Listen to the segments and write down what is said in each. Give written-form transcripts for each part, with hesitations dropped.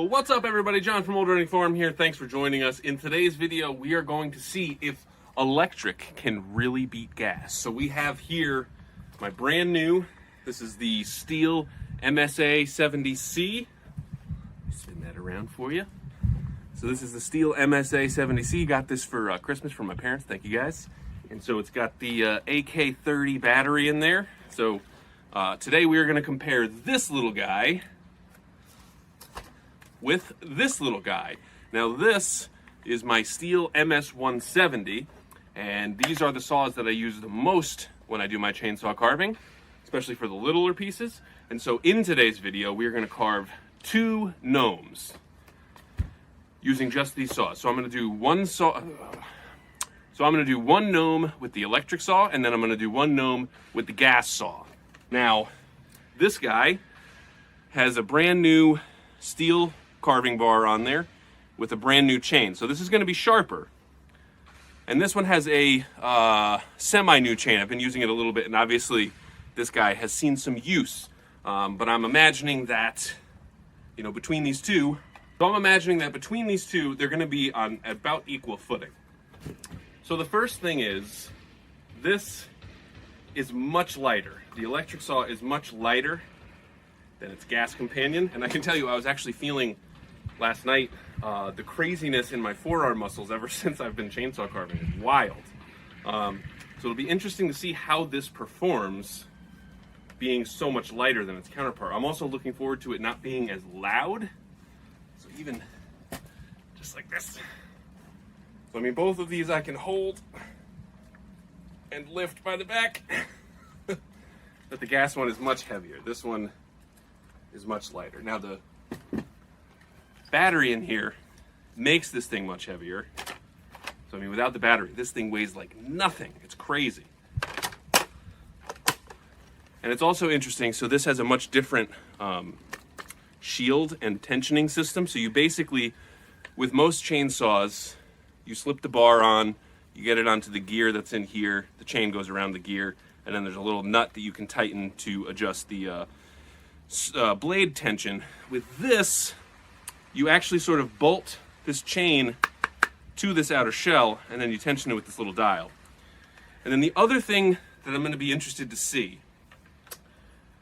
Well, what's up everybody? John from Old Running Farm here. Thanks for joining us. In today's video, we are going to see if electric can really beat gas. So we have here my brand new, this is the Stihl MSA 70C. Spin that around for you. So this is the Stihl MSA 70C. Got this for Christmas from my parents. Thank you guys. And so it's got the AK30 battery in there. So today we are going to compare this little guy with this little guy. Now this is my Stihl MS170, and these are the saws that I use the most when I do my chainsaw carving, especially for the littler pieces. And so in today's video, we're going to carve two gnomes using just these saws. So I'm going to do one saw. So I'm going to do one gnome with the electric saw, and then I'm going to do one gnome with the gas saw. Now, this guy has a brand new Stihl carving bar on there with a brand new chain. So this is going to be sharper. And this one has a semi-new chain. I've been using it a little bit, and obviously this guy has seen some use. But I'm imagining that, between these two, they're going to be on about equal footing. So the first thing is, this is much lighter. The electric saw is much lighter than its gas companion. And I can tell you, I was actually feeling last night the craziness in my forearm muscles ever since I've been chainsaw carving. It's wild. So it'll be interesting to see how this performs being so much lighter than its counterpart. I'm also looking forward to it not being as loud. So even just like this. So I mean, both of these I can hold and lift by the back. But the gas one is much heavier. This one is much lighter. Now the battery in here makes this thing much heavier. So I mean, without the battery, this thing weighs like nothing. It's crazy. And it's also interesting, so this has a much different shield and tensioning system. So you basically, with most chainsaws, you slip the bar on, you get it onto the gear that's in here, the chain goes around the gear, and then there's a little nut that you can tighten to adjust the blade tension. With this, you actually sort of bolt this chain to this outer shell, and then you tension it with this little dial. And then the other thing that I'm going to be interested to see,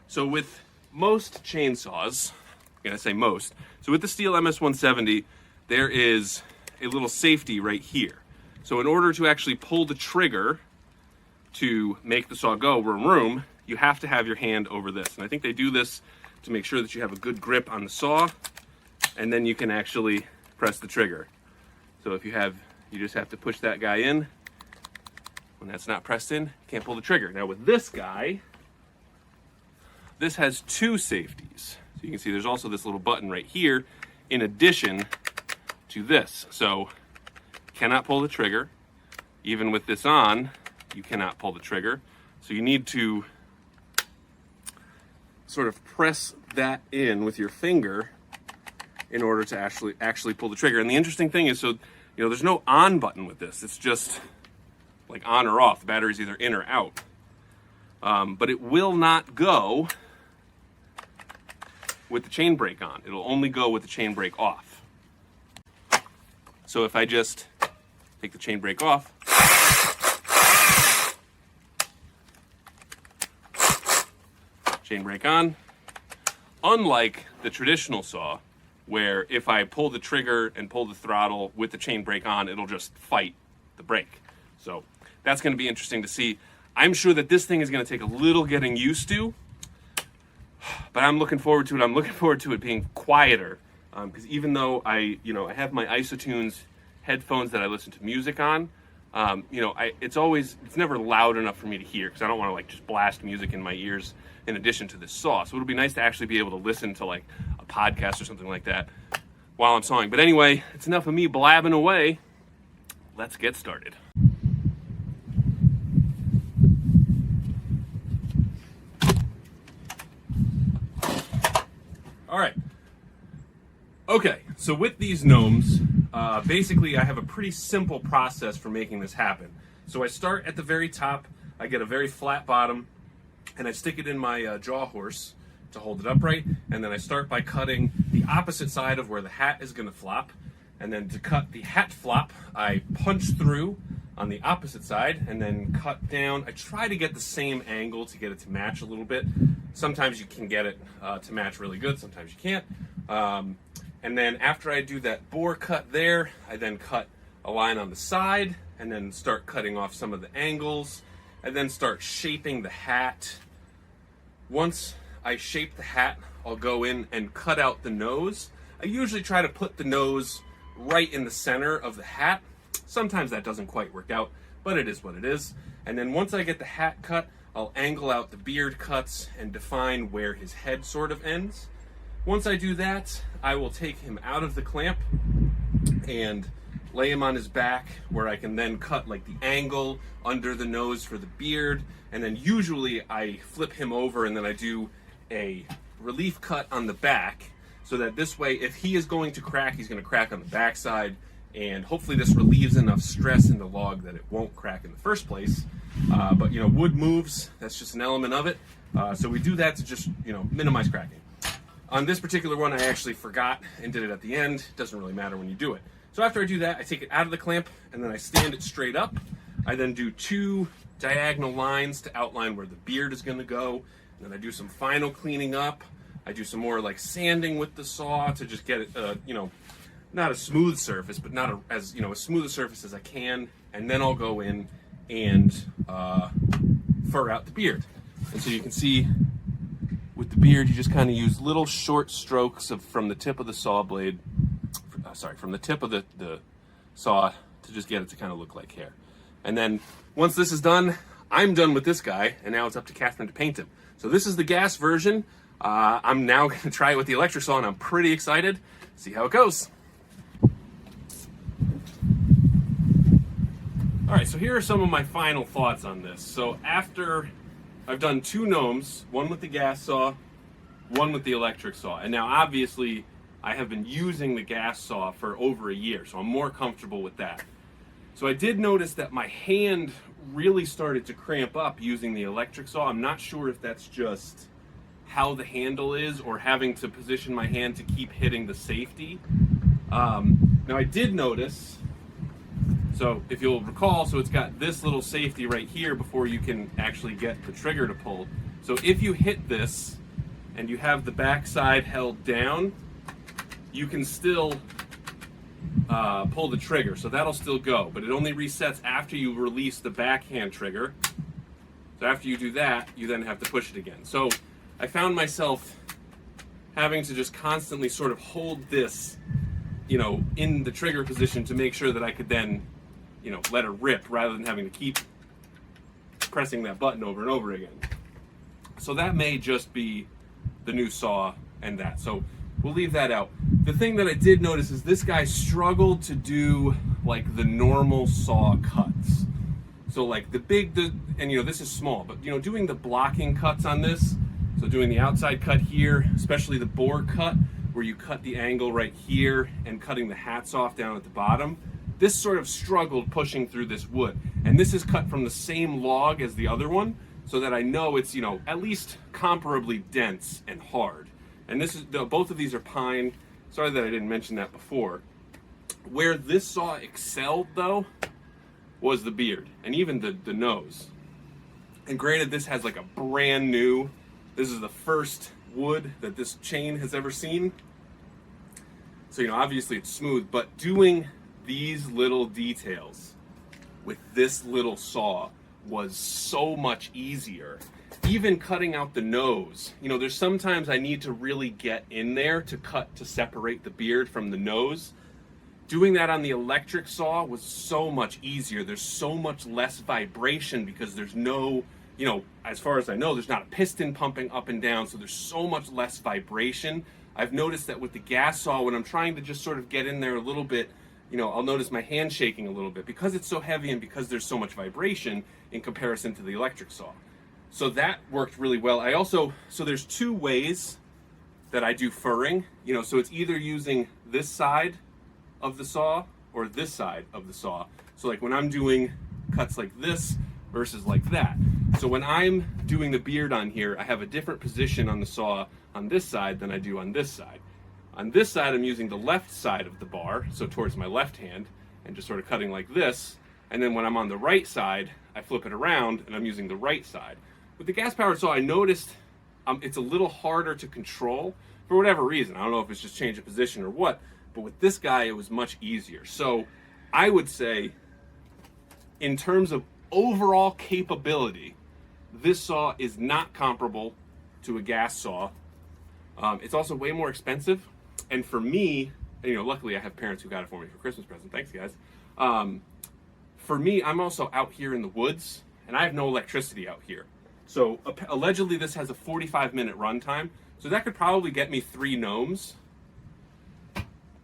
so with most chainsaws, I'm going to say most, so with the Stihl MS170, there is a little safety right here. So in order to actually pull the trigger to make the saw go vroom vroom, you have to have your hand over this. And I think they do this to make sure that you have a good grip on the saw, and then you can actually press the trigger. So if you just have to push that guy in. When that's not pressed in, you can't pull the trigger. Now with this guy, this has two safeties. So you can see there's also this little button right here in addition to this. So cannot pull the trigger. Even with this on, you cannot pull the trigger. So you need to sort of press that in with your finger in order to actually pull the trigger. And the interesting thing is, so there's no on button with this. It's just like on or off. The battery's either in or out. But it will not go with the chain brake on. It'll only go with the chain brake off. So if I just take the chain brake off, chain brake on, unlike the traditional saw, where if I pull the trigger and pull the throttle with the chain brake on, it'll just fight the brake. So that's going to be interesting to see. I'm sure that this thing is going to take a little getting used to, but I'm looking forward to it. I'm looking forward to it being quieter, because even though I have my Isotunes headphones that I listen to music on, it's never loud enough for me to hear, because I don't want to like just blast music in my ears in addition to this saw. So it'll be nice to actually be able to listen to like a podcast or something like that while I'm sawing. But anyway, it's enough of me blabbing away. Let's get started. All right. Okay, so with these gnomes, basically I have a pretty simple process for making this happen. So I start at the very top, I get a very flat bottom, and I stick it in my jaw horse to hold it upright, and then I start by cutting the opposite side of where the hat is going to flop, and then to cut the hat flop, I punch through on the opposite side and then cut down. I try to get the same angle to get it to match a little bit. Sometimes you can get it to match really good, sometimes you can't. And then after I do that bore cut there, I then cut a line on the side and then start cutting off some of the angles and then start shaping the hat. Once I shape the hat, I'll go in and cut out the nose. I usually try to put the nose right in the center of the hat. Sometimes that doesn't quite work out, but it is what it is. And then once I get the hat cut, I'll angle out the beard cuts and define where his head sort of ends. Once I do that, I will take him out of the clamp and lay him on his back, where I can then cut like the angle under the nose for the beard. And then usually I flip him over and then I do a relief cut on the back, so that this way, if he is going to crack, he's going to crack on the back side. And hopefully this relieves enough stress in the log that it won't crack in the first place. But you know, wood moves, that's just an element of it. So we do that to just, you know, minimize cracking. On this particular one, I actually forgot and did it at the end. It doesn't really matter when you do it. So after I do that, I take it out of the clamp and then I stand it straight up. I then do 2 diagonal lines to outline where the beard is going to go. And then I do some final cleaning up. I do some more like sanding with the saw to just get it, you know, not a smooth surface, but not as smooth a surface as I can. And then I'll go in and fur out the beard. And so you can see with the beard, you just kind of use little short strokes from the tip of the saw blade, from the tip of the saw to just get it to kind of look like hair. And then once this is done, I'm done with this guy, and now it's up to Catherine to paint him. So this is the gas version. I'm now going to try it with the electric saw, and I'm pretty excited. See how it goes. All right, so here are some of my final thoughts on this. So after I've done 2 gnomes, one with the gas saw, one with the electric saw. And now obviously I have been using the gas saw for over a year, so I'm more comfortable with that. So I did notice that my hand really started to cramp up using the electric saw. I'm not sure if that's just how the handle is or having to position my hand to keep hitting the safety. Now I did notice, so if you'll recall, so it's got this little safety right here before you can actually get the trigger to pull. So if you hit this and you have the back side held down, you can still pull the trigger, so that'll still go, but it only resets after you release the backhand trigger. So after you do that, you then have to push it again. So I found myself having to just constantly sort of hold this, you know, in the trigger position to make sure that I could then, you know, let it rip rather than having to keep pressing that button over and over again. So that may just be the new saw and that. So we'll leave that out. The thing that I did notice is this guy struggled to do like the normal saw cuts. So like and you know, this is small, but you know, doing the blocking cuts on this, so doing the outside cut here, especially the bore cut, where you cut the angle right here and cutting the hats off down at the bottom, this sort of struggled pushing through this wood. And this is cut from the same log as the other one, so that I know it's, you know, at least comparably dense and hard. And this is, both of these are pine. Sorry that I didn't mention that before. Where this saw excelled though, was the beard and even the nose. And granted, this has like a brand new, this is the first wood that this chain has ever seen. So, you know, obviously it's smooth, but doing these little details with this little saw was so much easier. Even cutting out the nose, you know, there's sometimes I need to really get in there to cut to separate the beard from the nose. Doing that on the electric saw was so much easier. There's so much less vibration because there's no, you know, as far as I know, there's not a piston pumping up and down, so there's so much less vibration. I've noticed that with the gas saw, when I'm trying to just sort of get in there a little bit, you know, I'll notice my hand shaking a little bit because it's so heavy and because there's so much vibration in comparison to the electric saw. So that worked really well. I also, so there's 2 ways that I do furring, you know, so it's either using this side of the saw or this side of the saw. So like when I'm doing cuts like this versus like that. So when I'm doing the beard on here, I have a different position on the saw on this side than I do on this side. On this side, I'm using the left side of the bar, so towards my left hand, and just sort of cutting like this. And then when I'm on the right side, I flip it around and I'm using the right side. With the gas-powered saw, I noticed it's a little harder to control for whatever reason. I don't know if it's just change of position or what, but with this guy, it was much easier. So I would say, in terms of overall capability, this saw is not comparable to a gas saw. It's also way more expensive. And for me, you know, luckily I have parents who got it for me for Christmas present. Thanks, guys. For me, I'm also out here in the woods, and I have no electricity out here. So allegedly this has a 45-minute runtime. So that could probably get me 3 gnomes,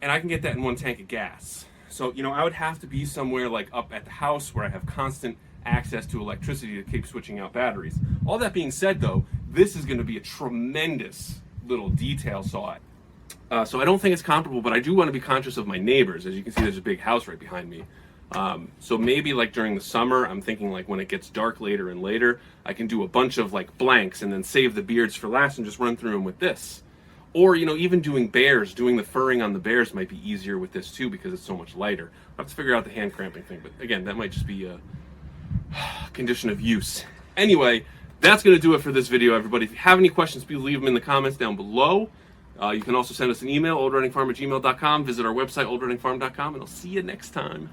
and I can get that in 1 tank of gas. So, you know, I would have to be somewhere like up at the house where I have constant access to electricity to keep switching out batteries. All that being said, though, this is going to be a tremendous little detail saw. So I don't think it's comparable, but I do want to be conscious of my neighbors. As you can see, there's a big house right behind me. So maybe like during the summer, I'm thinking like when it gets dark later and later, I can do a bunch of like blanks and then save the beards for last and just run through them with this. Or, you know, even doing bears, doing the furring on the bears might be easier with this too because it's so much lighter. I'll have to figure out the hand cramping thing, but again, that might just be a condition of use. Anyway, that's going to do it for this video, everybody. If you have any questions, please leave them in the comments down below. You can also send us an email, oldrunningfarm@gmail.com. Visit our website, oldrunningfarm.com, and I'll see you next time.